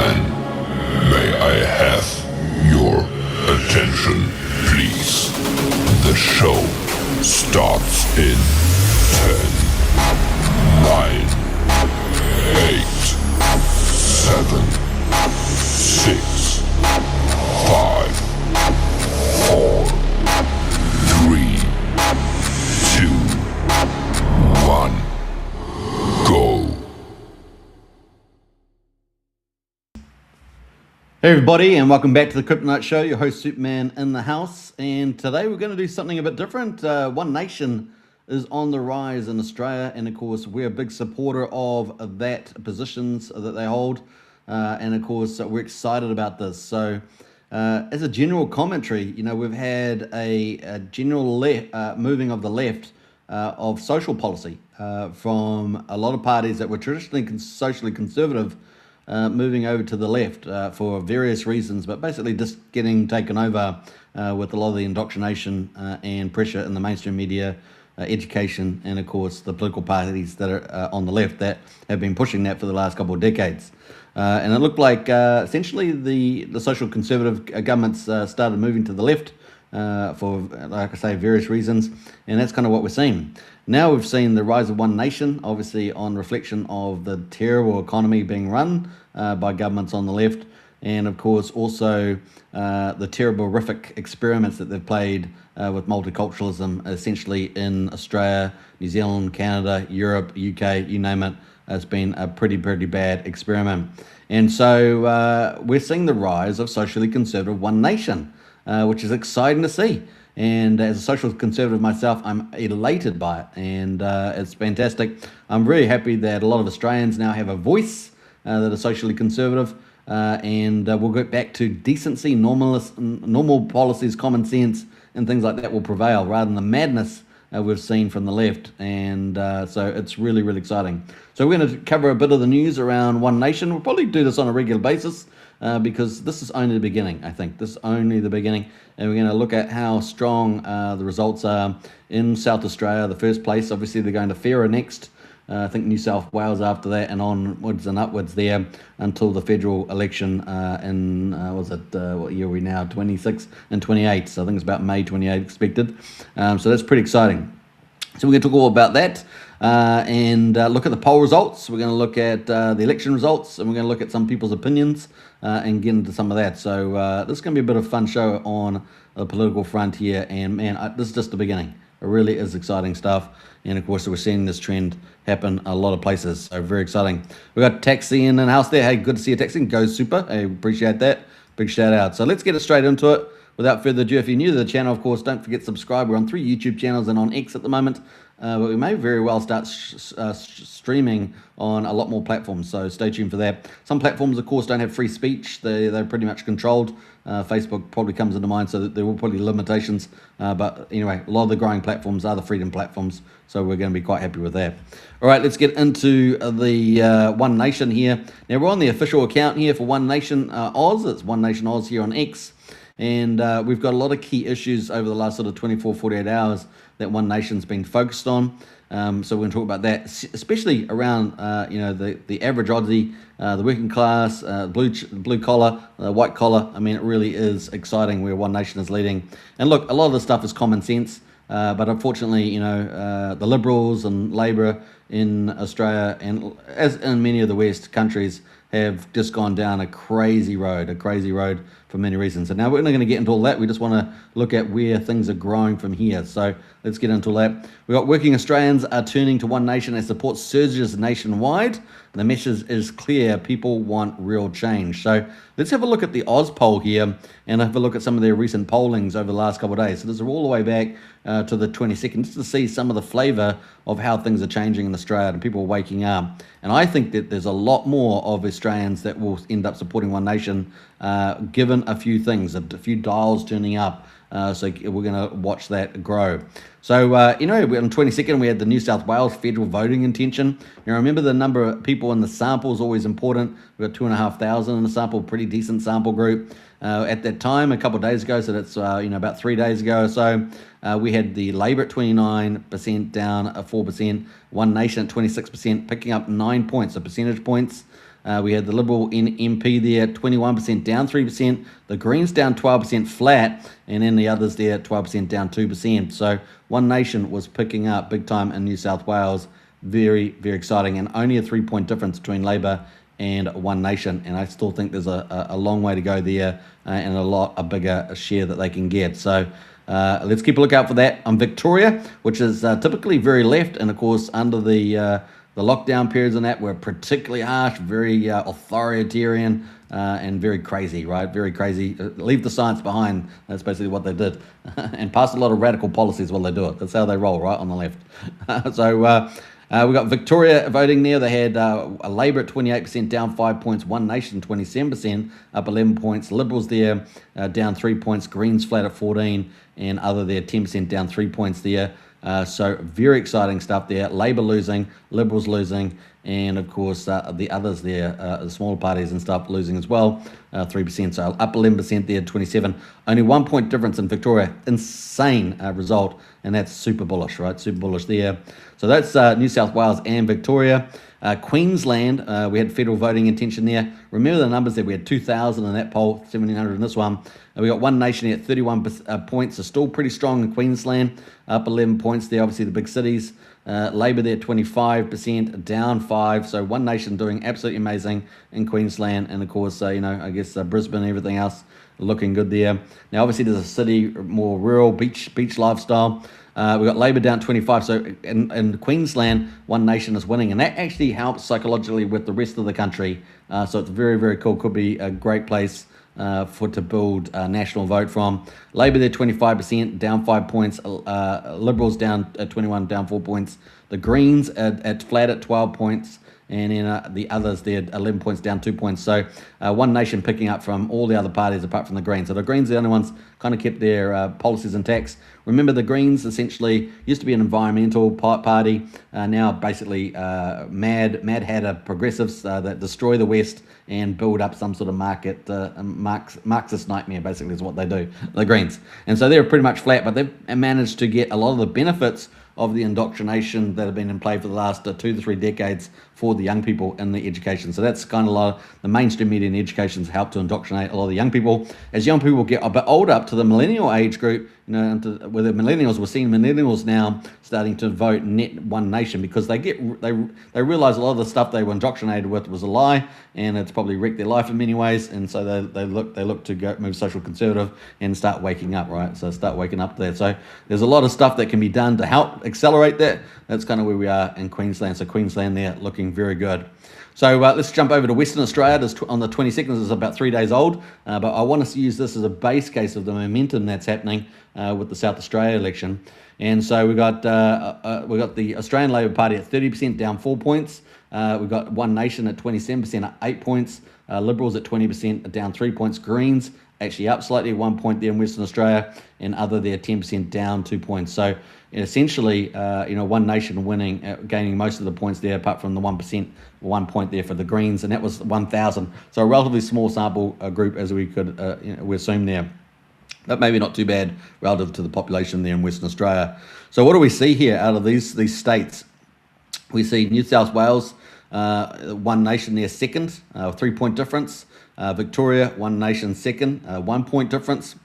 May I have your attention, please? The show starts in 10, 9, 8, 7, 6, 5, 4, 3, 2, 1, go. Hey everybody, and welcome back to the Kryptonite Show. Your host Superman in the house, and today we're going to do something a bit different. One Nation is on the rise in Australia, and of course we're a big supporter of that positions that they hold, and of course we're excited about this. So as a general commentary, you know, we've had a general moving of the left of social policy from a lot of parties that were traditionally socially conservative, moving over to the left for various reasons, but basically just getting taken over with a lot of the indoctrination and pressure in the mainstream media, education, and of course the political parties that are on the left that have been pushing that for the last couple of decades. And it looked like essentially the social conservative governments started moving to the left for, like I say, various reasons, and that's kind of what we're seeing. Now we've seen the rise of One Nation, obviously on reflection of the terrible economy being run by governments on the left, and of course also the terrible, horrific experiments that they've played with multiculturalism, essentially in Australia, New Zealand, Canada, Europe, UK, you name it. It's been a pretty bad experiment. And so we're seeing the rise of socially conservative One Nation, which is exciting to see. And as a social conservative myself, I'm elated by it, and it's fantastic. I'm really happy that a lot of Australians now have a voice that are socially conservative, and we'll get back to decency, normal policies, common sense, and things like that will prevail rather than the madness we've seen from the left. And so it's really exciting. So we're going to cover a bit of the news around One Nation. We'll probably do this on a regular basis, because this is only the beginning, I think. This is only the beginning, and we're going to look at how strong the results are in South Australia. The first place, obviously, they're going to Farrer next. I think New South Wales after that, and onwards and upwards there until the federal election in, what year are we now, 26 and 28. So I think it's about May 28 expected. So that's pretty exciting. So we're going to talk all about that and look at the poll results. We're going to look at the election results, and we're going to look at some people's opinions and get into some of that. So this is going to be a bit of a fun show on the political front here. And man, this is just the beginning. It really is exciting stuff. And of course, we're seeing this trend happen a lot of places. So very exciting. We got Taxi in the house there. Hey, good to see you, Taxi. Go super. I appreciate that. Big shout out. So let's get it straight into it. Without further ado, if you're new to the channel, of course, don't forget to subscribe. We're on 3 YouTube channels and on X at the moment. But we may very well start streaming on a lot more platforms, so stay tuned for that. Some platforms, of course, don't have free speech. They're pretty much controlled. Facebook probably comes into mind, so that there will probably be limitations. But anyway, a lot of the growing platforms are the freedom platforms, so we're going to be quite happy with that. All right, let's get into the One Nation here. Now, we're on the official account here for One Nation Oz. It's One Nation Oz here on X. And we've got a lot of key issues over the last sort of 24, 48 hours that One Nation's been focused on. So we're going to talk about that, especially around, the average Aussie, the working class, blue collar, white collar. I mean, it really is exciting where One Nation is leading. And look, a lot of the stuff is common sense, but unfortunately, the Liberals and Labor in Australia, and as in many of the West countries, have just gone down a crazy road for many reasons. And now we're not going to get into all that. We just want to look at where things are growing from here. So let's get into all that. We've got working Australians are turning to One Nation as support surges nationwide. The message is clear. People want real change. So let's have a look at the Oz poll here and have a look at some of their recent pollings over the last couple of days. So this is all the way back to the 22nd, just to see some of the flavour of how things are changing in Australia and people are waking up. And I think that there's a lot more of Australians that will end up supporting One Nation, given a few things, a few dials turning up. So we're going to watch that grow. So, on the 22nd, we had the New South Wales federal voting intention. Now, remember, the number of people in the sample is always important. We've got 2,500 in the sample, pretty decent sample group. At that time, a couple of days ago, so that's, about 3 days ago or so, we had the Labor at 29%, down 4%, One Nation at 26%, picking up 9 points, so percentage points. We had the Liberal MP there, 21% down 3%. The Greens down 12% flat, and then the others there, 12% down 2%. So One Nation was picking up big time in New South Wales. Very, very exciting, and only a 3-point difference between Labor and One Nation, and I still think there's a long way to go there, and a bigger share that they can get. So let's keep a lookout for that. Victoria, which is typically very left, and of course under the lockdown periods and that were particularly harsh, very authoritarian, and very crazy, right? Very crazy. Leave the science behind. That's basically what they did, and pass a lot of radical policies while they do it. That's how they roll, right, on the left. So we got Victoria voting there. They had a Labor at 28%, down 5 points. One Nation 27%, up 11 points. Liberals there, down 3 points. Greens flat at 14, and other there 10%, down 3 points there. So very exciting stuff there. Labor losing, Liberals losing, and of course the others there, the smaller parties and stuff, losing as well, 3%. So up 11% there, 27. Only 1 point difference in Victoria. Insane result, and that's super bullish, right? Super bullish there. So that's New South Wales and Victoria. Queensland, we had federal voting intention there. Remember the numbers there. We had 2,000 in that poll, 1,700 in this one. We got One Nation here at 31 points, so still pretty strong in Queensland, up 11 points there, obviously the big cities. Labor there 25%, down 5, so One Nation doing absolutely amazing in Queensland, and of course, I guess Brisbane and everything else looking good there. Now, obviously, there's a city, more rural, beach lifestyle. We've got Labor down 25, so in Queensland, One Nation is winning, and that actually helps psychologically with the rest of the country. So it's very, very cool. Could be a great place to build a national vote from. Labor there 25%, down 5 points. Liberals down at 21, down 4 points. The Greens at flat at 12 points. And then the others, they're 11 points, down 2 points. So One Nation picking up from all the other parties apart from the Greens. So the Greens are the only ones kind of kept their policies intact. Remember, the Greens essentially used to be an environmental party, now basically mad hatter progressives that destroy the West and build up some sort of Marxist nightmare, basically, is what they do, the Greens. And so they're pretty much flat, but they've managed to get a lot of the benefits of the indoctrination that have been in play for the last 2 to 3 decades for the young people in the education. So that's kind of a lot of the mainstream media and education has helped to indoctrinate a lot of the young people. As young people get a bit older, up to the millennial age group, with the millennials, we're seeing millennials now starting to vote net One Nation because they realize a lot of the stuff they were indoctrinated with was a lie, and it's probably wrecked their life in many ways, and so they look to move social conservative and start waking up, right? So start waking up there. So there's a lot of stuff that can be done to help accelerate that. That's kind of where we are in Queensland. So Queensland there looking very good. So let's jump over to Western Australia. On the 22nd, this is about 3 days old, but I want to use this as a base case of the momentum that's happening with the South Australia election. And so we got the Australian Labor Party at 30%, down 4 points. We've got One Nation at 27%, up 8 points. Liberals at 20%, down 3 points. Greens actually up slightly, 1 point there in Western Australia, and other there 10%, down 2 points. So essentially, One Nation winning, gaining most of the points there, apart from the 1%, 1 point there for the Greens, and that was 1,000. So a relatively small sample group, as we could we assume there. But maybe not too bad relative to the population there in Western Australia. So what do we see here out of these states? We see New South Wales, One Nation there second, 3 point difference. Victoria, One Nation second, 1 point difference.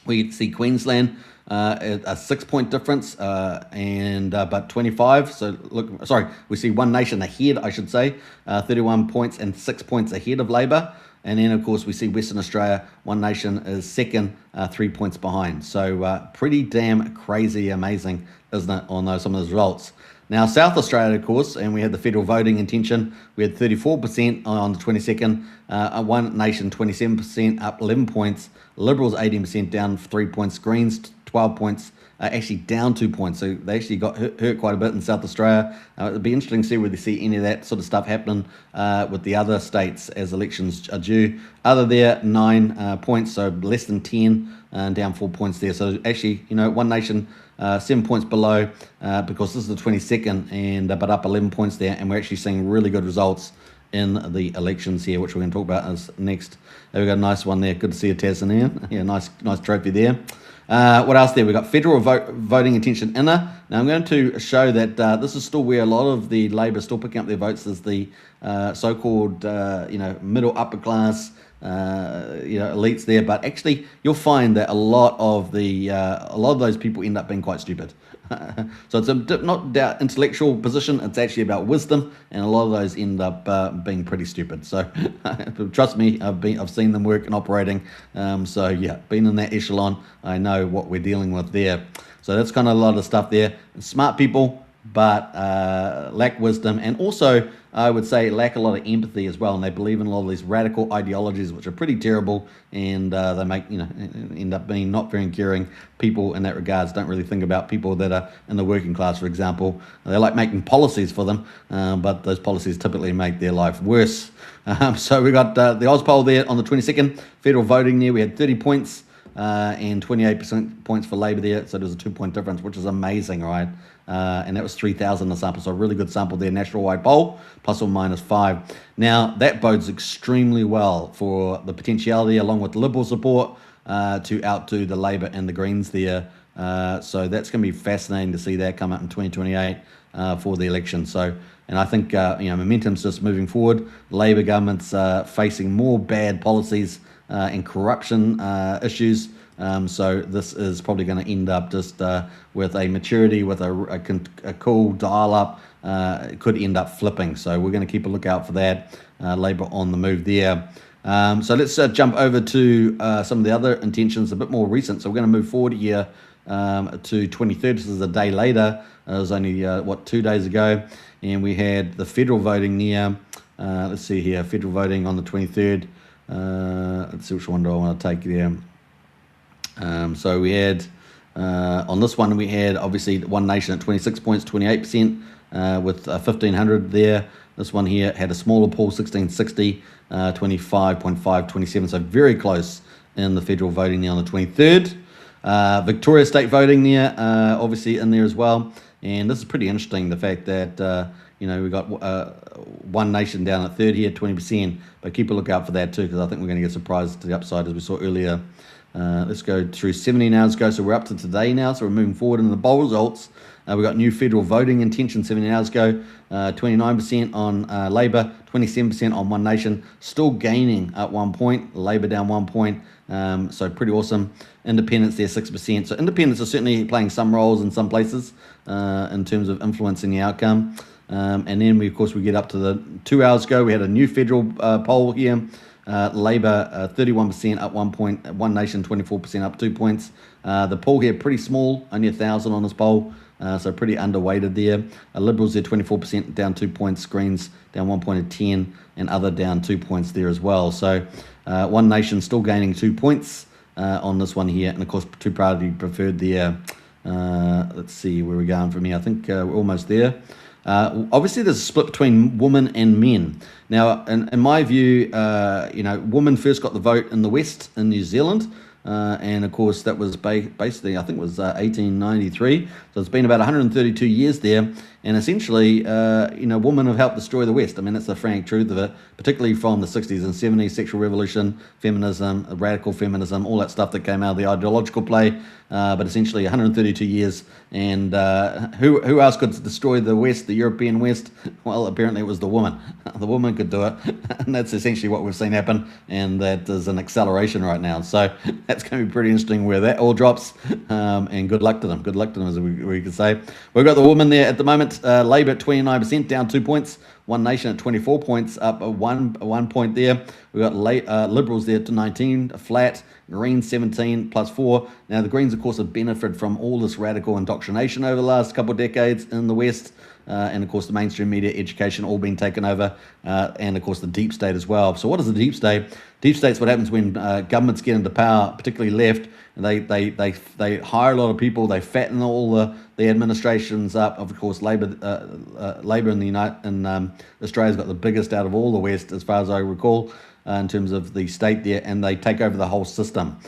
We see Queensland a 6 point difference, but 25. So we see One Nation ahead, I should say, 31 points and 6 points ahead of Labor. And then, of course, we see Western Australia, One Nation is second, 3 points behind. So pretty damn crazy, amazing, isn't it, on some of those results. Now, South Australia, of course, and we had the federal voting intention. We had 34% on the 22nd. One Nation, 27%, up 11 points. Liberals, 18%, down 3 points. Greens, 12 points, actually down 2 points. So they actually got hurt quite a bit in South Australia. It'll be interesting to see whether they see any of that sort of stuff happening with the other states as elections are due. Other there, 9 points, so less than 10, and down 4 points there. So actually, One Nation, 7 points below because this is the 22nd, but up 11 points there, and we're actually seeing really good results in the elections here, which we're going to talk about as next. There we got a nice one there. Good to see you, Tasmania. Yeah, nice trophy there. What else there? We've got federal voting intention inner. Now I'm going to show that this is still where a lot of the Labor are still picking up their votes, is the so-called middle upper class elites there, but actually you'll find that a lot of those people end up being quite stupid. So it's not about intellectual position, it's actually about wisdom, and a lot of those end up being pretty stupid. So trust me, I've seen them work and operating. So yeah, been in that echelon, I know what we're dealing with there. So that's kind of a lot of stuff there. Smart people, but lack wisdom, and also I would say lack a lot of empathy as well, and they believe in a lot of these radical ideologies which are pretty terrible, and they make end up being not very caring people in that regards. Don't really think about people that are in the working class, for example. They like making policies for them, but those policies typically make their life worse. So we got the Ozpoll there on the 22nd, federal voting there, we had 30 points and 28% points for Labor there, so there's a 2-point difference, which is amazing, right? And that was 3,000 a sample, so a really good sample there, national-wide poll, plus or minus 5. Now, that bodes extremely well for the potentiality, along with Liberal support, to outdo the Labor and the Greens there. So that's going to be fascinating to see that come up in 2028 for the election. So, and I think momentum's just moving forward. Labor government's facing more bad policies and corruption issues. So this is probably going to end up just with a maturity, with a cool dial-up. It could end up flipping. So we're going to keep a lookout for that. Labor on the move there. So let's jump over to some of the other intentions, a bit more recent. So we're going to move forward here to 23rd. This is a day later. It was only, 2 days ago. And we had the federal voting near. Let's see here, federal voting on the 23rd. Let's see which one do I want to take there. So we had, on this one, we had obviously One Nation at 26 points, 28%, with 1,500 there. This one here had a smaller poll, 1,660, 25.5, 27, so very close in the federal voting there on the 23rd. Victoria state voting there, obviously in there as well. And this is pretty interesting, the fact that, we got One Nation down at third here, 20%, but keep a lookout for that too, because I think we're going to get surprised to the upside as we saw earlier. Let's go through 17 hours ago, so we're up to today now, so we're moving forward in the poll results. We got new federal voting intention 17 hours ago, 29% on Labor, 27% on One Nation, still gaining at 1 point, Labor down 1 point, so pretty awesome. Independents there, 6%, so independents are certainly playing some roles in some places in terms of influencing the outcome. And then we get up to the 2 hours ago, we had a new federal poll here. Labor 31% up 1 point, One Nation 24% up 2 points. The poll here pretty small, only 1,000 on this poll, so pretty underweighted there. Liberals there 24% down 2 points, Greens down 1 point at 10, and other down 2 points there as well. So One Nation still gaining 2 points on this one here, and of course two party preferred there. Let's see where we're going from here. I think we're almost there. Obviously, there's a split between women and men. Now, in my view, women first got the vote in the West in New Zealand. And of course, that was basically, I think it was 1893. So it's been about 132 years there. And essentially, women have helped destroy the West. I mean, that's the frank truth of it, particularly from the 60s and 70s, sexual revolution, feminism, radical feminism, all that stuff that came out of the ideological play. But essentially 132 years. And who else could destroy the West, the European West? Well, apparently it was the woman. The woman could do it. And that's essentially what we've seen happen. And that is an acceleration right now. So that's going to be pretty interesting where that all drops. And good luck to them. Good luck to them, as we could say. We've got the woman there at the moment. Labor at 29%, down 2 points. One Nation at 24 points, up one point there. We've got Liberals there to 19, flat. Greens 17 plus 4. Now the Greens, of course, have benefited from all this radical indoctrination over the last couple of decades in the West. And of course the mainstream media, education, all being taken over, and of course the deep state as well. So what is the deep state? Deep state's what happens when governments get into power, particularly left. And they hire a lot of people. They fatten all the administrations up. Of course, Labor in Australia's got the biggest out of all the West, as far as I recall, in terms of the state there, and they take over the whole system.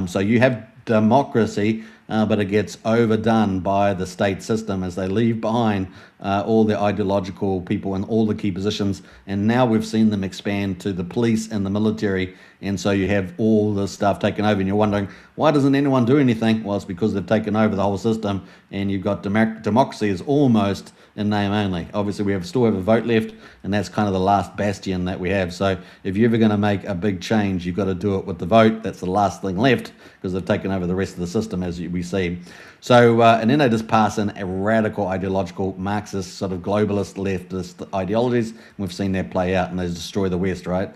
So you have democracy but it gets overdone by the state system as they leave behind all the ideological people in all the key positions. And now we've seen them expand to the police and the military. And so you have all this stuff taken over, and you're wondering, why doesn't anyone do anything? Well, it's because they've taken over the whole system, and you've got democracy is almost in name only. Obviously, we still have a vote left, and that's kind of the last bastion that we have. So if you're ever going to make a big change, you've got to do it with the vote. That's the last thing left, because they've taken over the rest of the system, as we see. So, and then they just pass in a radical ideological Marxist, sort of globalist, leftist ideologies. We've seen that play out, and they destroy the West, right?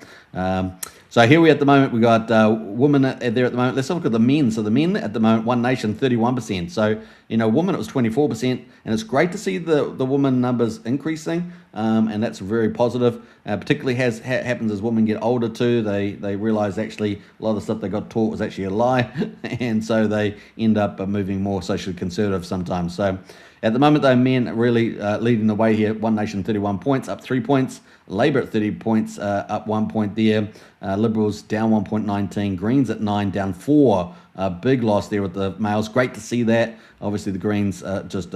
So here we at the moment, we got women there at the moment. Let's look at the men. So the men at the moment, One Nation, 31%. So, women, it was 24%. And it's great to see the woman numbers increasing. And that's very positive. Particularly happens as women get older too. They realize actually a lot of the stuff they got taught was actually a lie. And so they end up moving more socially conservative sometimes. So at the moment, though, men really leading the way here. One Nation, 31 points, up 3 points. Labour at 30 points, up 1 point there. Liberals down 1.19. Greens at 9, down 4. Big loss there with the males. Great to see that. Obviously, the Greens just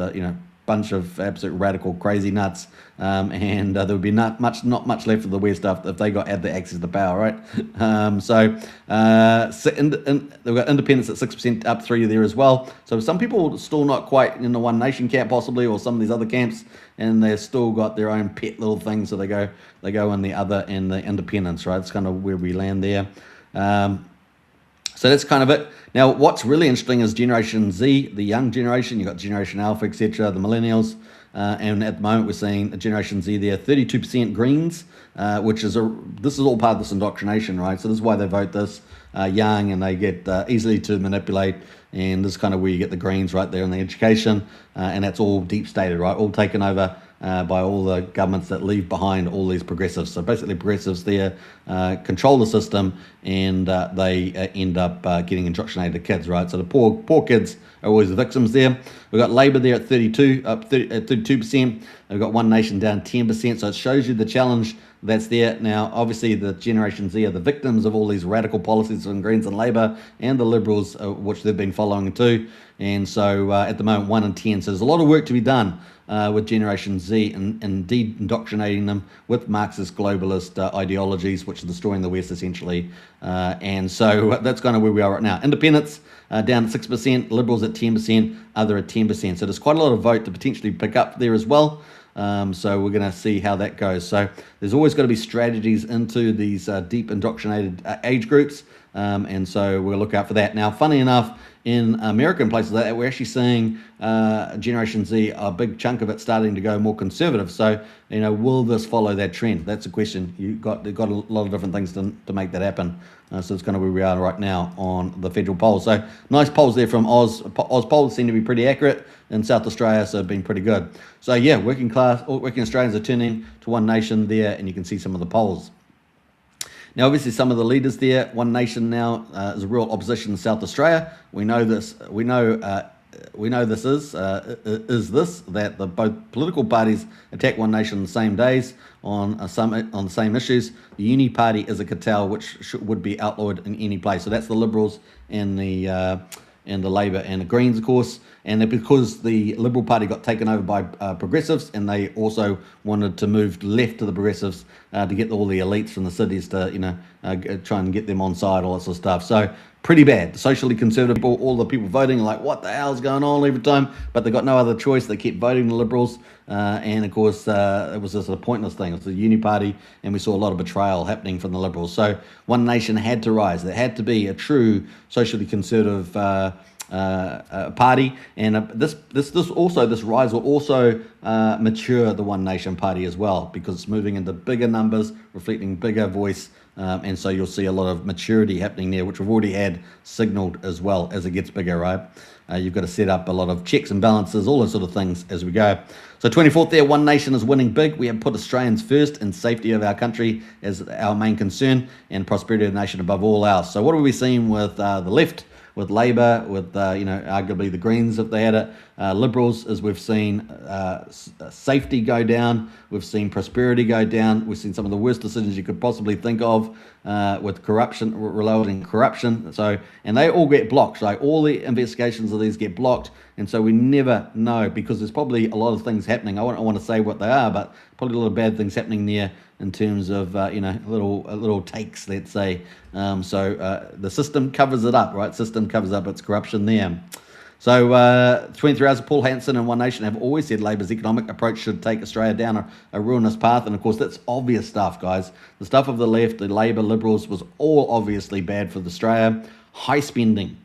bunch of absolute radical crazy nuts, and there would be not much left of the West if they had the access to power, right? They've got independents at 6%, up 3 there as well. So some people still not quite in the One Nation camp possibly, or some of these other camps, and they've still got their own pet little things. So they go in the other and the independents, right? It's kind of where we land there. So that's kind of it. Now, what's really interesting is Generation Z, the young generation. You've got Generation Alpha, etc., the millennials. And at the moment, we're seeing Generation Z there, 32% Greens, which is this is all part of this indoctrination, right? So this is why they vote this young, and they get easily to manipulate. And this is kind of where you get the Greens right there in the education. And that's all deep stated, right? All taken over by all the governments that leave behind all these progressives. So basically progressives there control the system, and they end up getting indoctrinated kids, right? So the poor kids are always the victims there. We've got Labour there at 32, up 32%. We've got One Nation down 10%. So it shows you the challenge that's there. Now, obviously, the Generation Z are the victims of all these radical policies from Greens and Labour and the Liberals, which they've been following too. And so at the moment, 1 in 10. So there's a lot of work to be done with Generation Z and de-indoctrinating them with Marxist globalist ideologies, which are destroying the West essentially. And so that's kind of where we are right now. Independents down at 6%, Liberals at 10%, other at 10%. So there's quite a lot of vote to potentially pick up there as well. So we're going to see how that goes. So there's always got to be strategies into these deep indoctrinated age groups. And so we'll look out for that. Now, funny enough, in American places like that, we're actually seeing Generation Z, a big chunk of it starting to go more conservative. So, will this follow that trend? That's a question. They've got a lot of different things to make that happen. So it's kind of where we are right now on the federal polls. So nice polls there from Oz. Oz polls seem to be pretty accurate in South Australia, so it's been pretty good. So yeah, working Australians are turning to One Nation there, and you can see some of the polls. Now, obviously, some of the leaders there, One Nation now is a real opposition in South Australia. We know this. We know this is that both political parties attack One Nation on the same days on the same issues. The Uni Party is a cartel which would be outlawed in any place. So that's the Liberals and the Labour and the Greens, of course. And because the Liberal Party got taken over by progressives, and they also wanted to move left to the progressives to get all the elites from the cities to, try and get them on side, all that sort of stuff. So pretty bad. Socially conservative people, all the people voting are like, what the hell's going on every time? But they got no other choice. They kept voting the Liberals. And of course, it was just a pointless thing. It was the Uni Party, and we saw a lot of betrayal happening from the Liberals. So One Nation had to rise. There had to be a true socially conservative party, and this rise will also mature the One Nation party as well, because it's moving into bigger numbers, reflecting bigger voice, and so you'll see a lot of maturity happening there, which we've already had signaled as well as it gets bigger, right? You've got to set up a lot of checks and balances, all those sort of things as we go. So 24th there, One Nation is winning big. We have put Australians first and safety of our country as our main concern, and prosperity of the nation above all else. So what are we seeing with the left? With Labour, with arguably the Greens if they had it, Liberals, as we've seen safety go down, we've seen prosperity go down, we've seen some of the worst decisions you could possibly think of with corruption, relating corruption. So, and they all get blocked. Like all the investigations of these get blocked, and so we never know because there's probably a lot of things happening. I want to say what they are, but probably a lot of bad things happening there in terms of little takes, let's say. So the system covers it up, right? System covers up its corruption there. So 23 Hours, Paul Hanson and One Nation have always said Labor's economic approach should take Australia down a ruinous path. And of course, that's obvious stuff, guys. The stuff of the left, the Labor Liberals, was all obviously bad for Australia. High spending,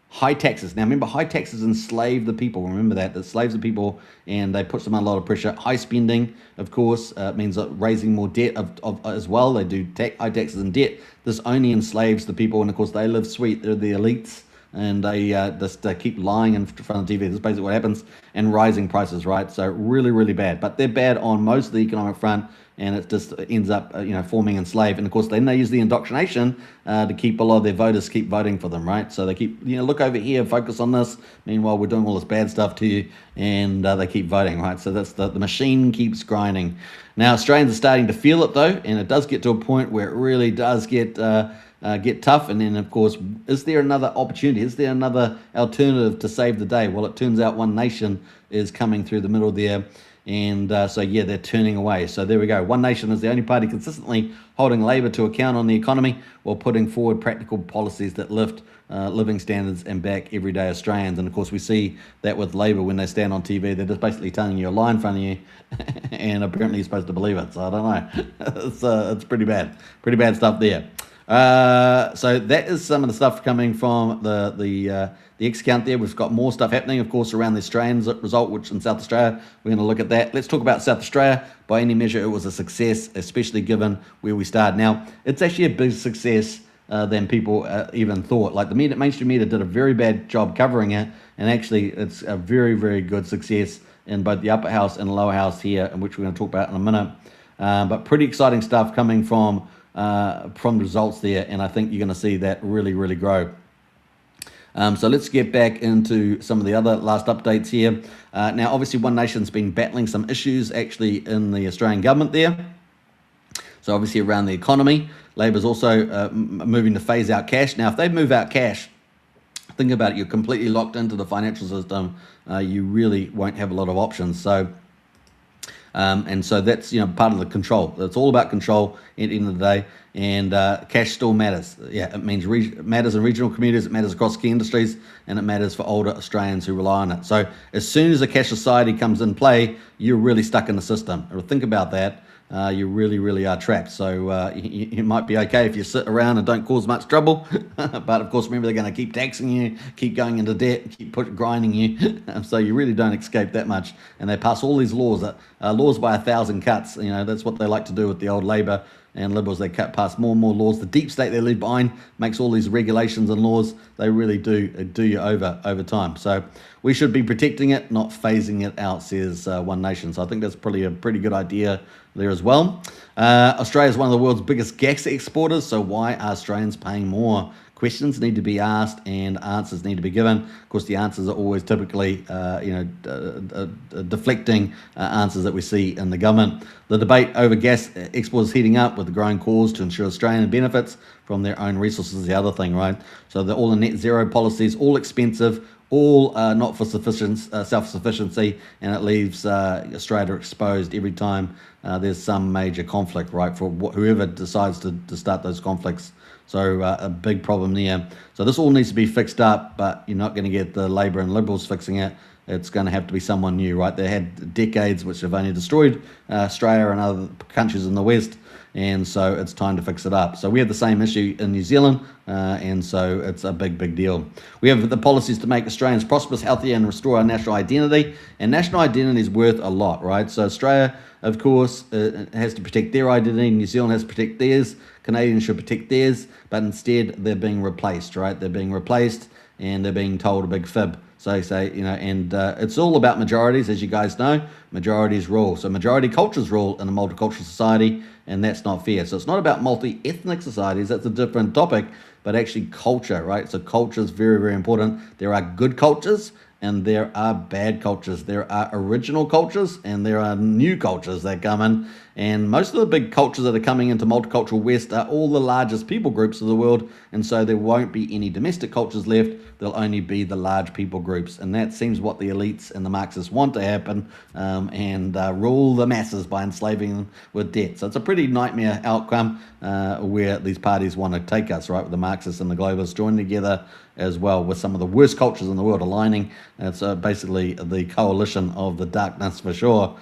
high taxes. Now, remember, high taxes enslave the people. Remember that. It slaves the people and they put them under a lot of pressure. High spending, of course, means raising more debt as well. They do high taxes and debt. This only enslaves the people. And of course, they live sweet. They're the elites. And they just keep lying in front of TV. That's basically what happens. And rising prices, right? So really, really bad. But they're bad on most of the economic front, and it just ends up, forming enslaved. And of course, then they use the indoctrination to keep a lot of their voters keep voting for them, right? So they keep, look over here, focus on this. Meanwhile, we're doing all this bad stuff to you, and they keep voting, right? So that's the machine keeps grinding. Now, Australians are starting to feel it though, and it does get to a point where it really does get tough. And then, of course, is there another opportunity? Is there another alternative to save the day? Well, it turns out One Nation is coming through the middle there. And they're turning away. So there we go. One Nation is the only party consistently holding Labor to account on the economy while putting forward practical policies that lift living standards and back everyday Australians. And of course, we see that with Labor when they stand on TV, they're just basically telling you a lie in front of you, and apparently you're supposed to believe it. So I don't know. It's pretty bad stuff there. So that is some of the stuff coming from the X count there. We've got more stuff happening, of course, around the Australian result, which in South Australia, we're going to look at that. Let's talk about South Australia. By any measure, it was a success, especially given where we started. Now, it's actually a big success than people even thought. Like the mainstream media did a very bad job covering it, and actually it's a very, very good success in both the upper house and lower house here, which we're going to talk about in a minute. But pretty exciting stuff coming from results there, and I think you're going to see that really, really grow. So let's get back into some of the other last updates here. Now, obviously, One Nation's been battling some issues actually in the Australian government there. So obviously around the economy, Labor's also moving to phase out cash. Now, if they move out cash, think about it, you're completely locked into the financial system. You really won't have a lot of options. So and so that's part of the control. It's all about control at the end of the day, and cash still matters. Yeah, it means matters in regional communities, it matters across key industries, and it matters for older Australians who rely on it. So as soon as a cash society comes in play, you're really stuck in the system. Think about that. You really, really are trapped. So you might be okay if you sit around and don't cause much trouble. But of course, remember, they're going to keep taxing you, keep going into debt, keep grinding you. So you really don't escape that much. And they pass all these laws, laws by 1,000 cuts. That's what they like to do with the old Labor and Liberals. They pass more and more laws. The deep state they leave behind makes all these regulations and laws. They really do you over time. So we should be protecting it, not phasing it out, says One Nation. So I think that's probably a pretty good idea there as well. Australia is one of the world's biggest gas exporters. So why are Australians paying more? Questions need to be asked and answers need to be given. Of course, the answers are always typically, deflecting answers that we see in the government. The debate over gas exports is heating up with the growing calls to ensure Australian benefits from their own resources is the other thing, right? So all the net zero policies, all expensive, all not for self-sufficiency, and it leaves Australia exposed every time there's some major conflict, right, for whoever decides to start those conflicts. So a big problem there. So this all needs to be fixed up, but you're not going to get the Labor and Liberals fixing it. It's going to have to be someone new, right? They had decades which have only destroyed Australia and other countries in the West, and so it's time to fix it up. So we have the same issue in New Zealand, and so it's a big deal. We have the policies to make Australians prosperous, healthier, and restore our national identity. And national identity is worth a lot, right? So Australia, of course, has to protect their identity. New Zealand has to protect theirs. Canadians should protect theirs, but instead they're being replaced, right? They're being replaced, and they're being told a big fib. So and it's all about majorities, as you guys know. Majorities rule. So majority cultures rule in a multicultural society, and that's not fair. So it's not about multi-ethnic societies. That's a different topic, but actually culture, right? So culture is very, very important. There are good cultures, and there are bad cultures. There are original cultures, and there are new cultures that come in, And most of the big cultures that are coming into multicultural West are all the largest people groups of the world, and so there won't be any domestic cultures left. There'll only be the large people groups, and that seems what the elites and the Marxists want to happen, and rule the masses by enslaving them with debt. So it's a pretty nightmare outcome where these parties want to take us, right, with the Marxists and the globalists joining together as well with some of the worst cultures in the world aligning. It's basically the coalition of the darkness for sure.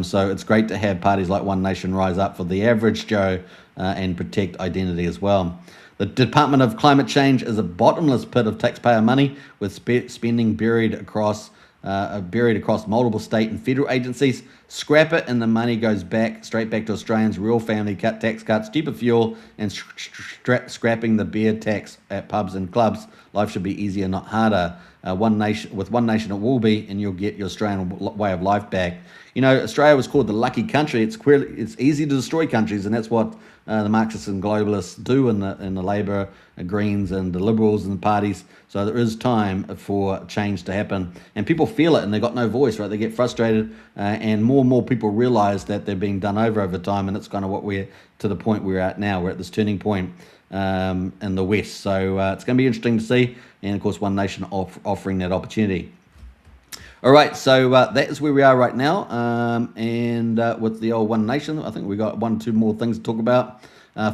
So it's great to have parties like One Nation rise up for the average Joe and protect identity as well. The Department of Climate Change is a bottomless pit of taxpayer money with spending buried across multiple state and federal agencies. Scrap it and the money goes straight back to Australians, real family tax cuts, cheaper fuel, and scrapping the beer tax at pubs and clubs. Life should be easier, not harder. With One Nation it will be, and you'll get your Australian way of life back. You know, Australia was called the lucky country. It's easy to destroy countries, and that's what the Marxists and globalists do in the Labour, Greens, and the Liberals and the parties. So there is time for change to happen, and people feel it, and they've got no voice, right? They get frustrated, and more people realise that they're being done over time, and it's kind of what we're to the point we're at now. We're at this turning point in the West, so it's going to be interesting to see, and of course, One Nation offering that opportunity. All right, so that is where we are right now, and with the old One Nation, I think we got 1-2 more things to talk about.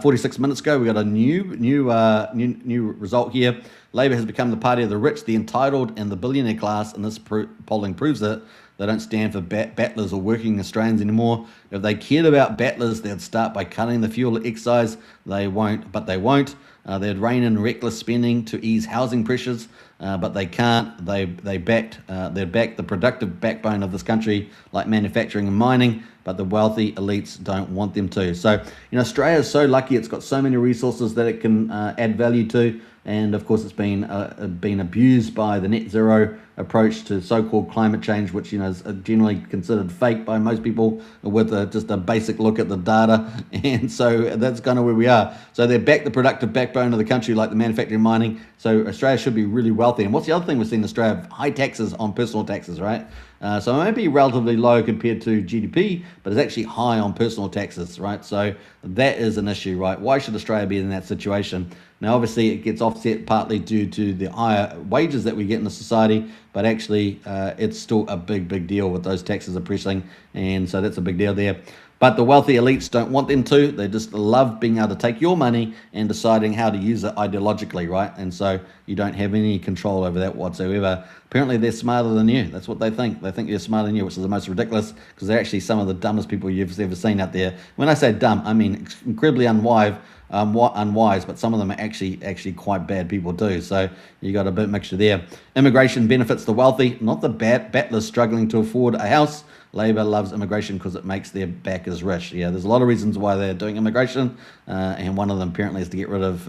46 minutes ago, we got a new result here. Labor has become the party of the rich, the entitled, and the billionaire class, and this polling proves it. They don't stand for battlers or working Australians anymore. If they cared about battlers, they'd start by cutting the fuel excise. They won't. They'd rein in reckless spending to ease housing pressures, but they can't. They'd back the productive backbone of this country, like manufacturing and mining, but the wealthy elites don't want them to. So, you know, Australia is so lucky; it's got so many resources that it can add value to, and of course, it's been abused by the net zero approach to so-called climate change, which, you know, is generally considered fake by most people with just a basic look at the data. And so that's kind of where we are. So they're back the productive backbone of the country, like the manufacturing and mining. So Australia should be really wealthy. And what's the other thing we've seen in Australia? High taxes on personal taxes, right? So it may be relatively low compared to GDP, but it's actually high on personal taxes, right? So that is an issue, right? Why should Australia be in that situation? Now, obviously, it gets offset partly due to the higher wages that we get in the society, but actually, it's still a big deal with those taxes oppressing, and so that's a big deal there. But the wealthy elites don't want them to. They just love being able to take your money and deciding how to use it ideologically, right? And so you don't have any control over that whatsoever. Apparently, they're smarter than you. That's what they think. They think you're smarter than you, which is the most ridiculous, because they're actually some of the dumbest people you've ever seen out there. When I say dumb, I mean incredibly unwise, but some of them are actually quite bad people too. So you got a bit mixture there. Immigration benefits the wealthy, not the battlers struggling to afford a house. Labor loves immigration because it makes their backers rich. Yeah, there's a lot of reasons why they're doing immigration, and one of them apparently is to get rid of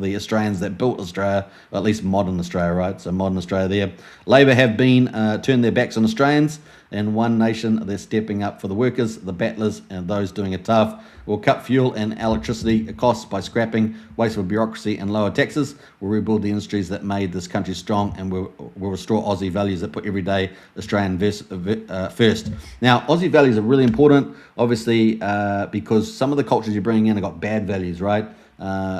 the Australians that built Australia, or at least modern Australia, right? So modern Australia there. Labor have been turned their backs on Australians. In One Nation, they're stepping up for the workers, the battlers, and those doing it tough. We'll cut fuel and electricity costs by scrapping wasteful bureaucracy and lower taxes. We'll rebuild the industries that made this country strong, and we'll restore Aussie values that put everyday Australian first. Now, Aussie values are really important, obviously, because some of the cultures you're bringing in have got bad values, right?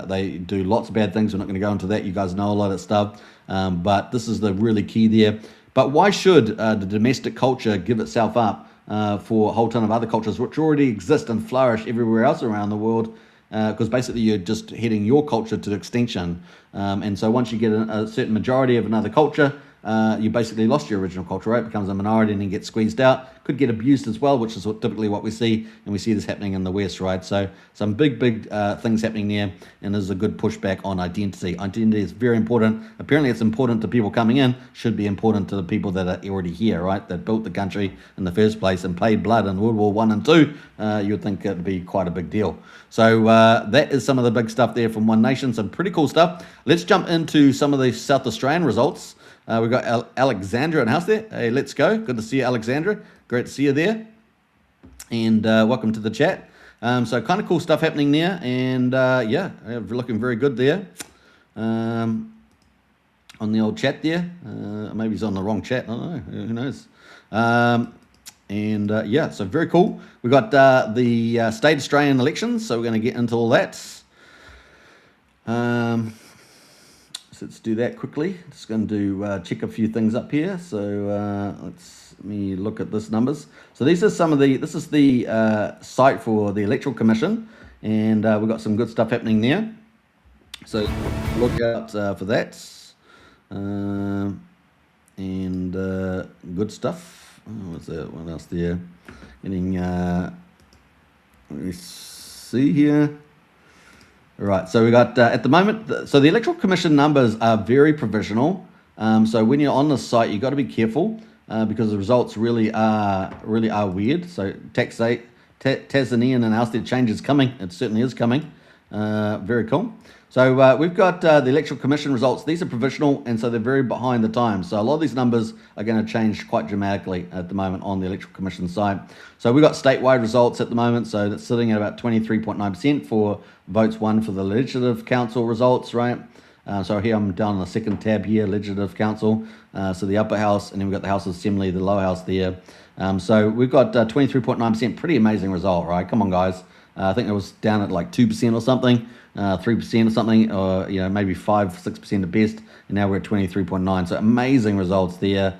They do lots of bad things. We're not going to go into that. You guys know a lot of stuff. But this is the really key there. But why should the domestic culture give itself up for a whole ton of other cultures which already exist and flourish everywhere else around the world? Because basically you're just heading your culture to extinction. And so once you get a certain majority of another culture, you basically lost your original culture, right? It becomes a minority and then gets squeezed out. Could get abused as well, which is typically what we see, and we see this happening in the West, right? So some big things happening there, and there's a good pushback on identity. Identity is very important. Apparently it's important to people coming in, should be important to the people that are already here, right? That built the country in the first place and paid blood in World War I and II. You would think it'd be quite a big deal. So that is some of the big stuff there from One Nation, some pretty cool stuff. Let's jump into some of the South Australian results. We've got Alexandra in the house there. Hey, let's go. Good to see you, Alexandra. Great to see you there. And welcome to the chat. So kind of cool stuff happening there. And yeah, looking very good there. On the old chat there. Maybe he's on the wrong chat. I don't know. Who knows? And yeah, so very cool. We got the state Australian elections, so we're going to get into all that. So let's do that quickly. Just going to check a few things up here. So let me look at this numbers. So these are some of the. This is the site for the Electoral Commission, and we've got some good stuff happening there. So look out for that. And good stuff. What's that? What else there? Getting. Let me see here. All right, so we got at the moment, so the Electoral Commission numbers are very provisional. So when you're on the site, you've got to be careful because the results really are weird. So Tasmanian announced their change is coming. It certainly is coming. Very cool. So we've got the Electoral Commission results. These are provisional, and so they're very behind the times. So a lot of these numbers are going to change quite dramatically at the moment on the Electoral Commission side. So we've got statewide results at the moment. So that's sitting at about 23.9% for votes won for the Legislative Council results, right? So here I'm down on the second tab here, Legislative Council. So the upper house, and then we've got the House of Assembly, the lower house there. So we've got 23.9%, pretty amazing result, right? Come on, guys. I think it was down at like 2% or something, 3% or something, or maybe 5-6% at best, and now we're at 23.9. So amazing results there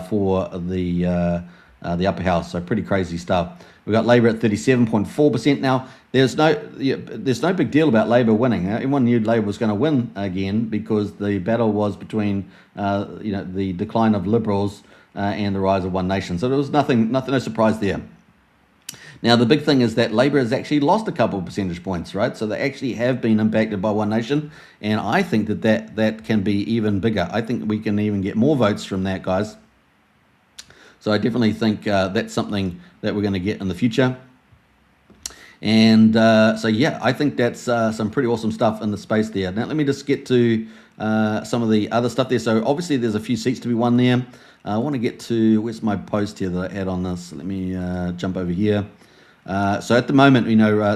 for the upper house. So pretty crazy stuff. We've got Labor at 37.4%. Now there's no big deal about Labor winning. Everyone knew Labor was going to win again because the battle was between the decline of Liberals and the rise of One Nation. So there was no surprise there. Now, the big thing is that Labor has actually lost a couple of percentage points, right? So they actually have been impacted by One Nation, and I think that can be even bigger. I think we can even get more votes from that, guys. So I definitely think that's something that we're going to get in the future. And so, yeah, I think that's some pretty awesome stuff in the space there. Now, let me just get to some of the other stuff there. So obviously there's a few seats to be won there. I want to get to, where's my post here that I had on this? Let me jump over here. So at the moment,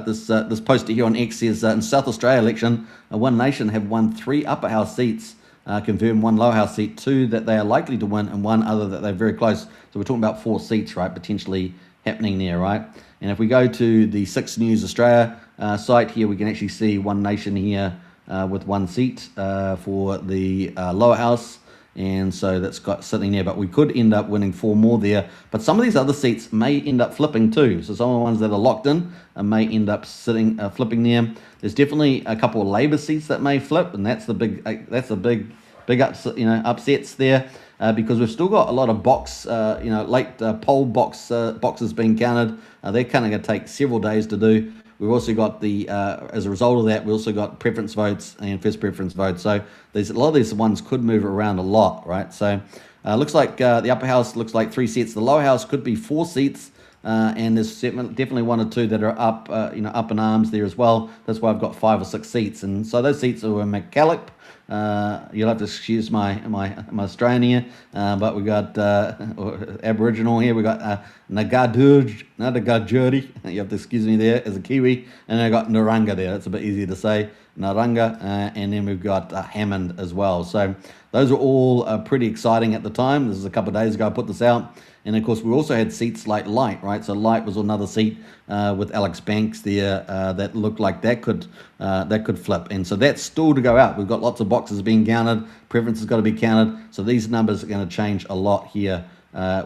this poster here on X says in South Australia election, One Nation have won 3 upper house seats, confirmed 1 lower house seat, 2 that they are likely to win, and 1 other that they're very close. So we're talking about 4 seats, right, potentially happening there, right? And if we go to the 6 News Australia site here, we can actually see One Nation here with 1 seat for the lower house. And so that's got sitting there, but we could end up winning 4 more there. But some of these other seats may end up flipping too. So some of the ones that are locked in may end up flipping there. There's definitely a couple of Labor seats that may flip, and that's the big upsets there because we've still got a lot of late poll boxes being counted. They're kind of going to take several days to do. We've also got as a result of that, we also got preference votes and first preference votes. So a lot of these ones could move around a lot, right? So looks like the upper house looks like 3 seats. The lower house could be 4 seats, and there's definitely 1 or 2 that are up in arms there as well. That's why I've got 5 or 6 seats, and so those seats are in McKillop. You'll have to excuse my Australian here, but we got Aboriginal here. We got Ngarrindjeri. You have to excuse me there as a Kiwi, and I got Naranga there. That's a bit easier to say, Naranga, and then we've got Hammond as well. So those are all pretty exciting at the time. This is a couple of days ago I put this out. And of course, we also had seats like Light, right? So Light was another seat with Alex Banks there that looked like that could flip. And so that's still to go out. We've got lots of boxes being counted. Preferences got to be counted. So these numbers are going to change a lot here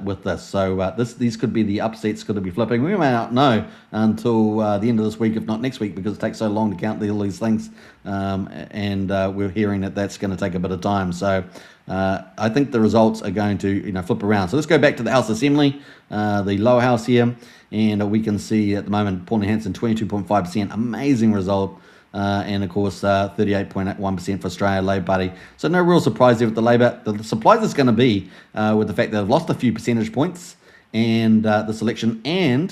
with this. So these could be the upsets, could be flipping. We may not know until the end of this week, if not next week, because it takes so long to count all these things. And we're hearing that that's going to take a bit of time. So I think the results are going to flip around. So let's go back to the House Assembly, the lower house here, and we can see at the moment Pauline Hanson 22.5%, amazing result, and of course 38.1% for Australia Labor Party. So no real surprise there with the Labor. The surprise is going to be with the fact that they've lost a few percentage points and this election, and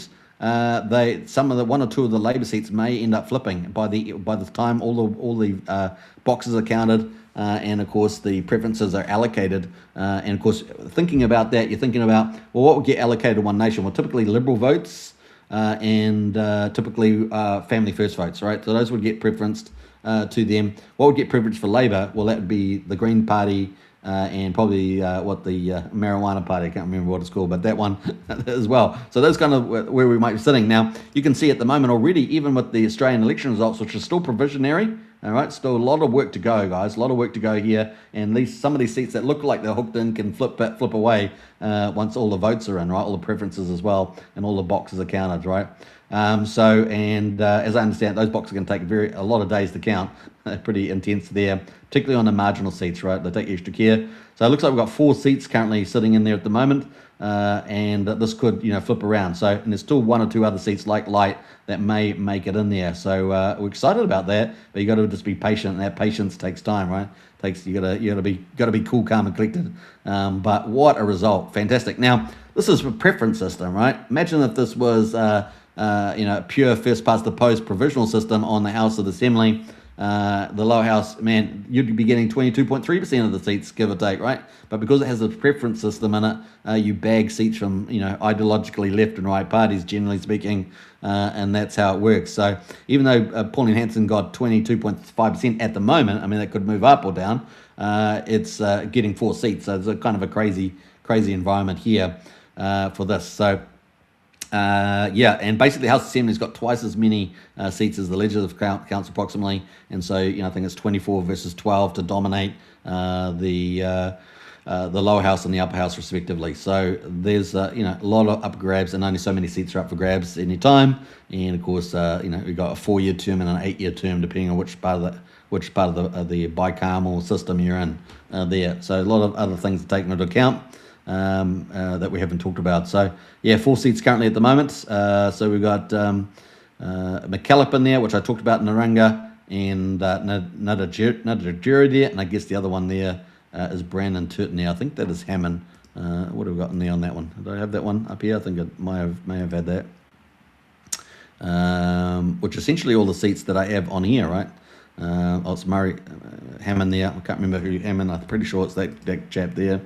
some of the 1 or 2 of the Labor seats may end up flipping by the time all the boxes are counted. And of course the preferences are allocated, and of course thinking about that, you're thinking about, well, what would get allocated to One Nation? Well, typically Liberal votes and typically Family First votes, right? So those would get preferenced to them. What would get preference for Labor? Well, that would be the Green Party and probably what the marijuana party, I can't remember what it's called, but that one as well. So that's kind of where we might be sitting. Now, you can see at the moment already, even with the Australian election results, which are still provisionary, all right, still a lot of work to go, guys. A lot of work to go here, and some of these seats that look like they're hooked in can flip away once all the votes are in, right? All the preferences as well, and all the boxes are counted, right? As I understand, those boxes are going to take a lot of days to count. Pretty intense there, particularly on the marginal seats, right? They take extra care. So it looks like we've got 4 seats currently sitting in there at the moment, and this could, flip around. So, and there's still 1 or 2 other seats like Light that may make it in there. So we're excited about that, but you got to just be patient, and that patience takes time, right? You gotta be cool, calm, and collected. But what a result! Fantastic. Now this is a preference system, right? Imagine if this was pure first past the post provisional system on the House of Assembly. The lower house, man, you'd be getting 22.3% of the seats, give or take, right? But because it has a preference system in it, you bag seats from, ideologically left and right parties, generally speaking, and that's how it works. So even though Pauline Hanson got 22.5% at the moment, I mean, that could move up or down, it's getting 4 seats. So it's a kind of a crazy environment here for this. So and basically the House Assembly's got twice as many seats as the Legislative Council approximately, and so I think it's 24 versus 12 to dominate the lower house and the upper house respectively. So there's a lot of up grabs, and only so many seats are up for grabs any time. And of course, we've got a 4-year term and an 8-year term depending on which part of the bicameral system you're in there. So a lot of other things to take into account that we haven't talked about. So yeah, 4 seats currently at the moment. So we've got McKillop in there, which I talked about in Naranga, and Nadajura there, and I guess the other one there is Brandon Turton there. I think that is Hammond. What have we got in there on that one? Do I have that one up here? I think it may have had that. Which essentially all the seats that I have on here, right? It's Murray Hammond there. I can't remember who Hammond. I'm pretty sure it's that chap there.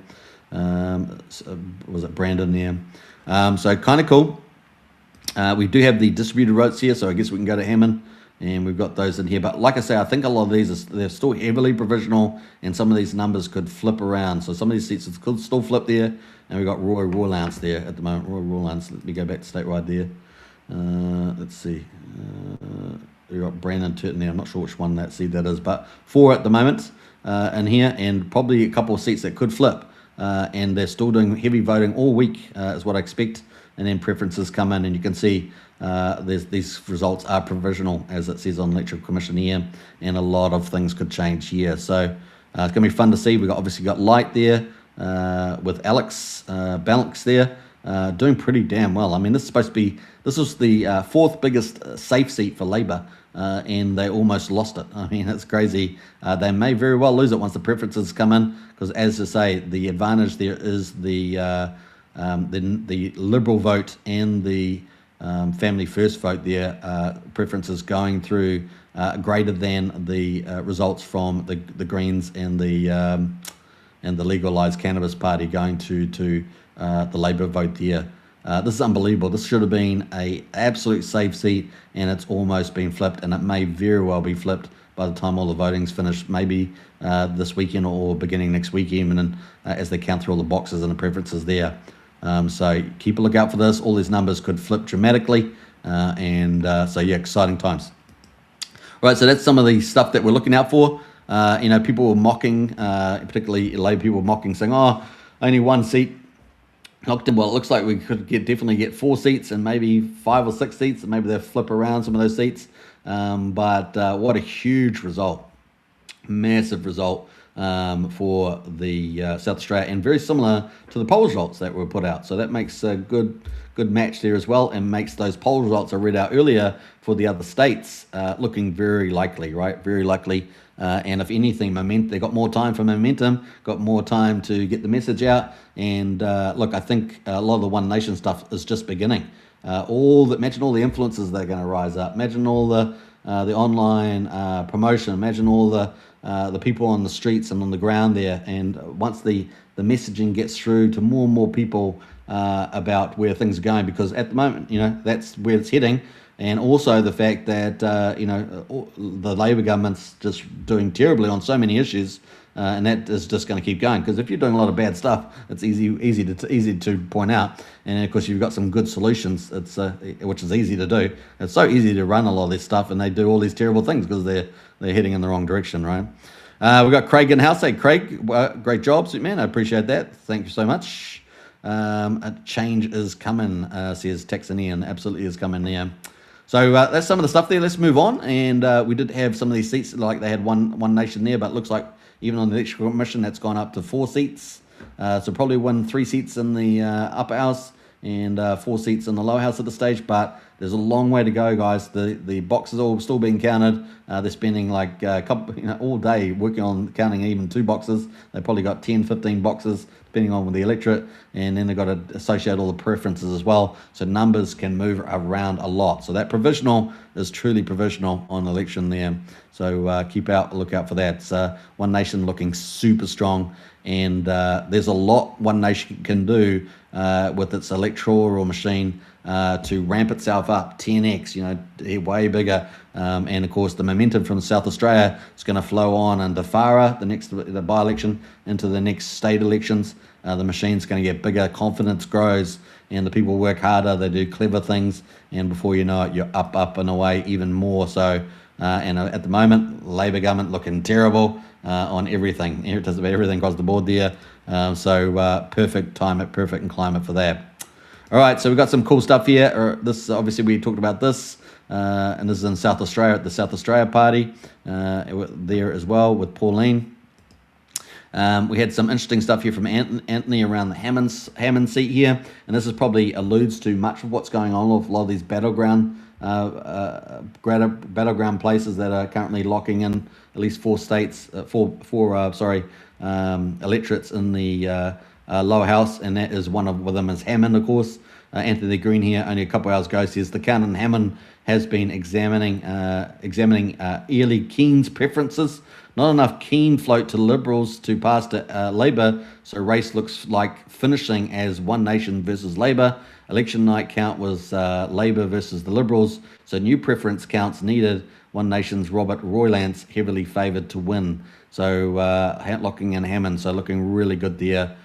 Was it Brandon there? So kind of cool. We do have the distributed votes here, so I guess we can go to Hammond, and we've got those in here. But like I say, I think a lot of these they're still heavily provisional, and some of these numbers could flip around. So some of these seats could still flip there, and we've got Roy Rawlance there at the moment. Roy Rawlance. Let me go back to statewide there. Let's see. We've got Brandon Turton there. I'm not sure which one that seat that is, but 4 at the moment in here, and probably a couple of seats that could flip. And they're still doing heavy voting all week, is what I expect. And then preferences come in, and you can see these results are provisional, as it says on Electoral Commission here, and a lot of things could change here. So it's going to be fun to see. We've obviously got Light there with Alex Balance there, doing pretty damn well. I mean, this was the 4th biggest safe seat for Labour, and they almost lost it. I mean, it's crazy. They may very well lose it once the preferences come in, because as I say, the advantage there is the Liberal vote and the Family First vote there, preferences going through greater than the results from the Greens and the Legalised Cannabis Party going to the Labour vote there. This is unbelievable. This should have been an absolute safe seat, and it's almost been flipped, and it may very well be flipped by the time all the voting's finished, maybe this weekend or beginning next weekend, and as they count through all the boxes and the preferences there. So keep a lookout for this. All these numbers could flip dramatically, so yeah, exciting times. All right, so that's some of the stuff that we're looking out for. People were mocking, particularly Labour people were mocking, saying, only 1 seat. Well, it looks like we could definitely get 4 seats and maybe 5 or 6 seats, and maybe they'll flip around some of those seats. But what a huge result, massive result for the South Australia, and very similar to the poll results that were put out. So that makes a good match there as well, and makes those poll results I read out earlier for the other states looking very likely, right? Very likely. And if anything, they got more time for momentum, got more time to get the message out. And look, I think a lot of the One Nation stuff is just beginning. Imagine all the influencers that are going to rise up. Imagine all the online promotion. Imagine all the people on the streets and on the ground there. And once the messaging gets through to more and more people about where things are going, because at the moment, that's where it's heading. And also the fact that, the Labor government's just doing terribly on so many issues, and that is just going to keep going, because if you're doing a lot of bad stuff, it's easy to point out, and of course you've got some good solutions. It's which is easy to do. It's so easy to run a lot of this stuff, and they do all these terrible things because they're heading in the wrong direction, right? We've got Craig in house. Hey, Craig, great job, Superman. I appreciate that. Thank you so much. A change is coming, says Texanian. Absolutely is coming there. So that's some of the stuff there. Let's move on. And we did have some of these seats, like they had one nation there, but it looks like even on the electoral commission, that's gone up to 4 seats. So probably win 3 seats in the upper house and 4 seats in the lower house at the stage. But there's a long way to go, guys. The boxes are all still being counted. They're spending like all day working on counting even 2 boxes. They've probably got 10, 15 boxes, depending on the electorate, and then they've got to associate all the preferences as well. So numbers can move around a lot. So that provisional is truly provisional on election there. So keep a lookout for that. It's, One Nation looking super strong, and there's a lot One Nation can do with its electoral machine to ramp itself up 10x, way bigger. And of course, the momentum from South Australia is going to flow on into Farah, the by-election, into the next state elections. The machine's going to get bigger, confidence grows, and the people work harder, they do clever things, and before you know it, you're up and away even more so. And at the moment, Labor government looking terrible on everything. Everything across the board there. So perfect time, perfect and climate for that. All right, so we've got some cool stuff here. This obviously we talked about this, and this is in South Australia at the South Australia Party there as well with Pauline. We had some interesting stuff here from Anthony around the Hammond seat here, and this is probably alludes to much of what's going on with a lot of these battleground places that are currently locking in at least 4 states, electorates in the lower house, and that is one of them is Hammond, of course. Anthony Green here only a couple hours ago says the count in Hammond has been examining Early Keen's preferences. Not enough Keen float to Liberals to pass to Labor, so race looks like finishing as One Nation versus Labor. Election night count was Labor versus the Liberals, so new preference counts needed. One Nation's Robert Roylance heavily favoured to win. So locking in Hammond, so looking really good there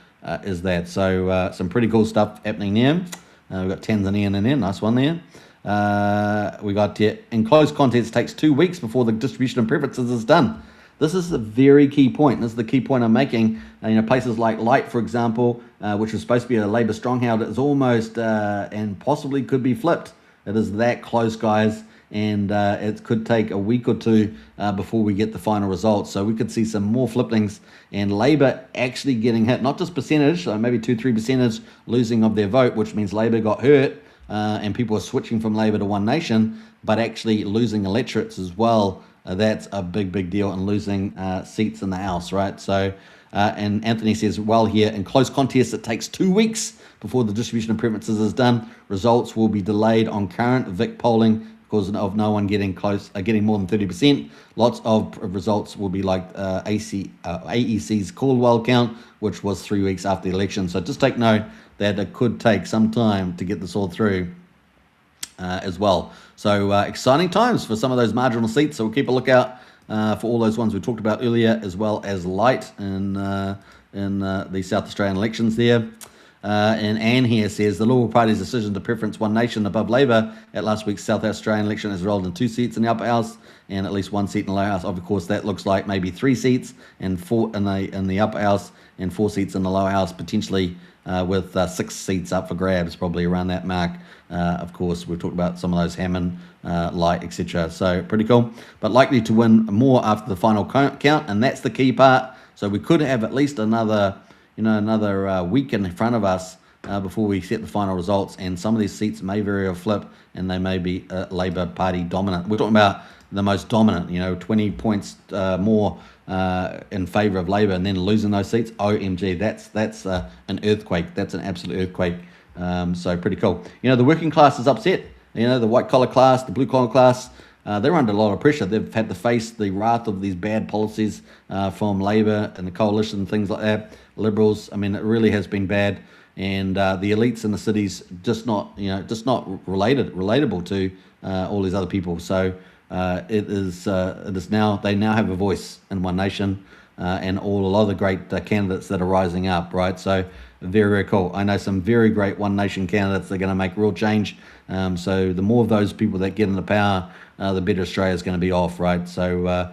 is that. So some pretty cool stuff happening there. We've got Tanzania in there, nice one there. We got in close contest takes 2 weeks before the distribution of preferences is done. This is a very key point. This is the key point I'm making. Places like Light, for example, which was supposed to be a Labor stronghold, is almost and possibly could be flipped. It is that close, guys, and it could take a week or 2 before we get the final results. So we could see some more flippings and Labor actually getting hit, not just percentage, so maybe 2-3% losing of their vote, which means Labor got hurt and people are switching from Labor to One Nation, but actually losing electorates as well. That's a big deal, and losing seats in the House, right? So, and Anthony says, well, here in close contests, it takes 2 weeks before the distribution of preferences is done. Results will be delayed on current Vic polling because of no one getting more than 30%. Lots of results will be like AEC's Caldwell count, which was 3 weeks after the election. So just take note that it could take some time to get this all through as well. So exciting times for some of those marginal seats. So we'll keep a lookout for all those ones we talked about earlier, as well as Light in the South Australian elections there. And Anne here says the Liberal Party's decision to preference One Nation above Labor at last week's South Australian election has rolled in 2 seats in the upper house and at least 1 seat in the lower house. Of course, that looks like maybe 3 seats and 4 in the upper house and 4 seats in the lower house, potentially with 6 seats up for grabs, probably around that mark. Of course, we've talked about some of those Hammond, Light, etc. So pretty cool, but likely to win more after the final count, and that's the key part. So we could have at least another week in front of us before we set the final results, and some of these seats may very well flip, and they may be Labor Party dominant. We're talking about the most dominant, 20 points more in favour of Labor, and then losing those seats. OMG, that's an earthquake. That's an absolute earthquake. So pretty cool. The working class is upset. The white collar class, the blue collar class, they're under a lot of pressure. They've had to face the wrath of these bad policies from Labor and the coalition and things like that. Liberals, it really has been bad, and the elites in the cities just not relatable to all these other people. So it is now, they now have a voice in One Nation. and a lot of the great candidates that are rising up, right? So very, very cool. I know some very great One Nation candidates that are going to make real change. So the more of those people that get into power, the better Australia is going to be off, right? So,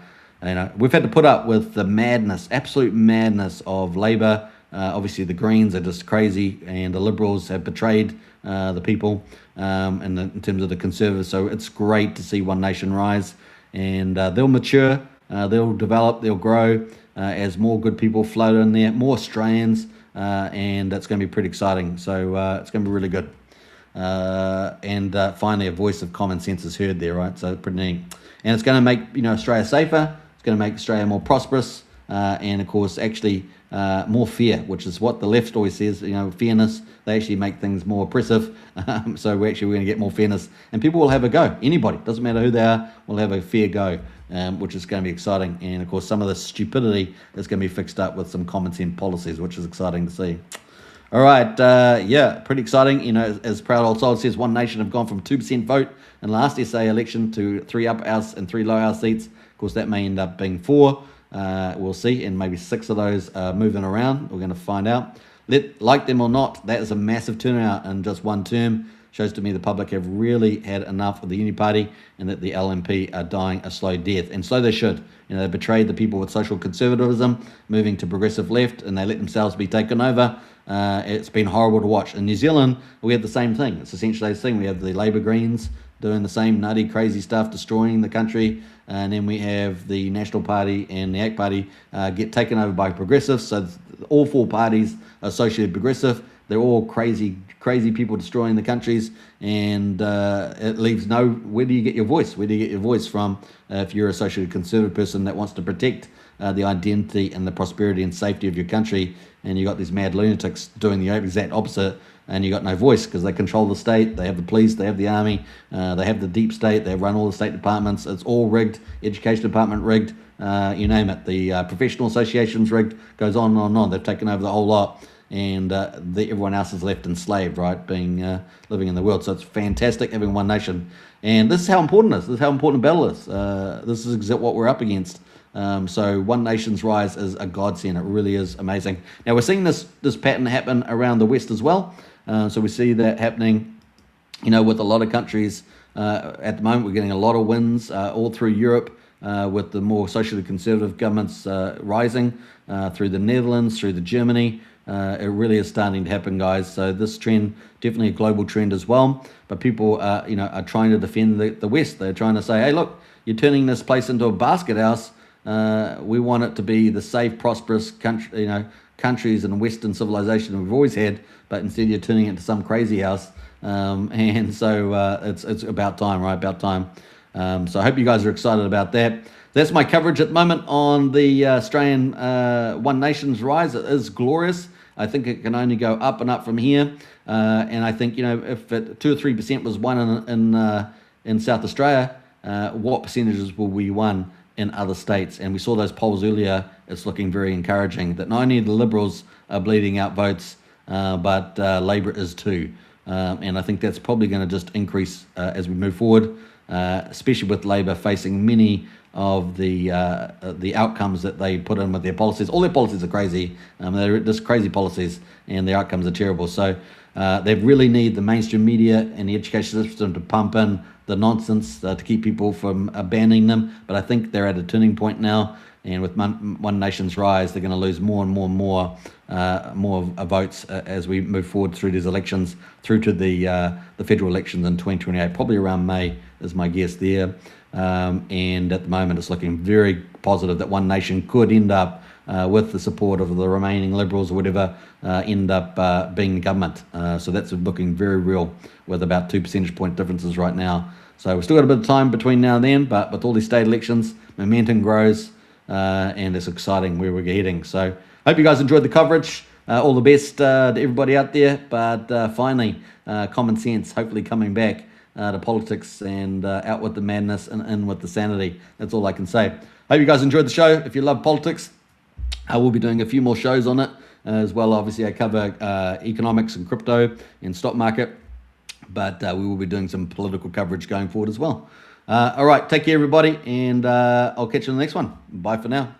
we've had to put up with the madness, absolute madness of Labor. Obviously, the Greens are just crazy, and the Liberals have betrayed the people in terms of the Conservatives. So it's great to see One Nation rise, and they'll mature, they'll develop, they'll grow as more good people float in there, more Australians, and that's going to be pretty exciting. So it's going to be really good. And finally, a voice of common sense is heard there, right? So pretty neat. And it's going to make Australia safer. It's going to make Australia more prosperous, and of course, actually more fair, which is what the left always says. Fairness. They actually make things more oppressive. So we're going to get more fairness, and people will have a go. Anybody, doesn't matter who they are, will have a fair go, which is going to be exciting. And of course, some of the stupidity is going to be fixed up with some common sense policies, which is exciting to see. All right, pretty exciting. As Proud Old Soul says, One Nation have gone from 2% vote in last SA election to 3 upper house and 3 lower house seats. Of course, that may end up being 4. We'll see, and maybe 6 of those are moving around. We're going to find out. Like them or not, that is a massive turnout in just one term. Shows to me the public have really had enough of the Uni Party, and that the LNP are dying a slow death, and so they should. They betrayed the people with social conservatism, moving to progressive left, and they let themselves be taken over. It's been horrible to watch. In New Zealand, we have the same thing. It's essentially the same thing. We have the Labour Greens doing the same nutty, crazy stuff, destroying the country, and then we have the National Party and the ACT Party get taken over by progressives. So all 4 parties are associated progressive. They're all crazy people destroying the countries, and it leaves where do you get your voice? Where do you get your voice from if you're a socially conservative person that wants to protect the identity and the prosperity and safety of your country, and you got these mad lunatics doing the exact opposite, and you got no voice because they control the state, they have the police, they have the army, they have the deep state, they run all the state departments, it's all rigged, education department rigged, you name it, the professional associations rigged, goes on and on. They've taken over the whole lot, and everyone else is left enslaved, right, living in the world. So it's fantastic having One Nation, and this is how important it is. This is how important a battle is. This is exactly what we're up against. So One Nation's rise is a godsend. It really is amazing. Now we're seeing this pattern happen around the West as well. So we see that happening, with a lot of countries. At the moment, we're getting a lot of wins all through Europe, with the more socially conservative governments rising through the Netherlands, through the Germany. It really is starting to happen, guys. So this trend, definitely a global trend as well. But people, are trying to defend the West. They're trying to say, hey, look, you're turning this place into a basket house. We want it to be the safe, prosperous countries and Western civilization we've always had, but instead you're turning it into some crazy house. And so it's about time, right? About time. So I hope you guys are excited about that. That's my coverage at the moment on the Australian One Nation's rise. It is glorious. I think it can only go up and up from here. And I think, if 2 or 3% was won in South Australia, what percentages will we won in other states? And we saw those polls earlier. It's looking very encouraging that not only the Liberals are bleeding out votes, but Labor is too. And I think that's probably going to just increase as we move forward, especially with Labor facing many of the outcomes that they put in with their policies. All their policies are crazy. They're just crazy policies, and their outcomes are terrible. So they really need the mainstream media and the education system to pump in the nonsense to keep people from abandoning them. But I think they're at a turning point now, and with One Nation's rise, they're going to lose more and more votes as we move forward through these elections, through to the federal elections in 2028, probably around May is my guess there. And at the moment, it's looking very positive that One Nation could end up with the support of the remaining Liberals or whatever, end up being the government. So that's looking very real, with about 2 percentage point differences right now. So we've still got a bit of time between now and then, but with all these state elections, momentum grows, and it's exciting where we're heading. So hope you guys enjoyed the coverage. All the best to everybody out there. But finally, common sense hopefully coming back to politics, and out with the madness and in with the sanity. That's all I can say. Hope you guys enjoyed the show. If you love politics, I will be doing a few more shows on it as well. Obviously, I cover economics and crypto and stock market, but we will be doing some political coverage going forward as well. All right, take care, everybody, and I'll catch you in the next one. Bye for now.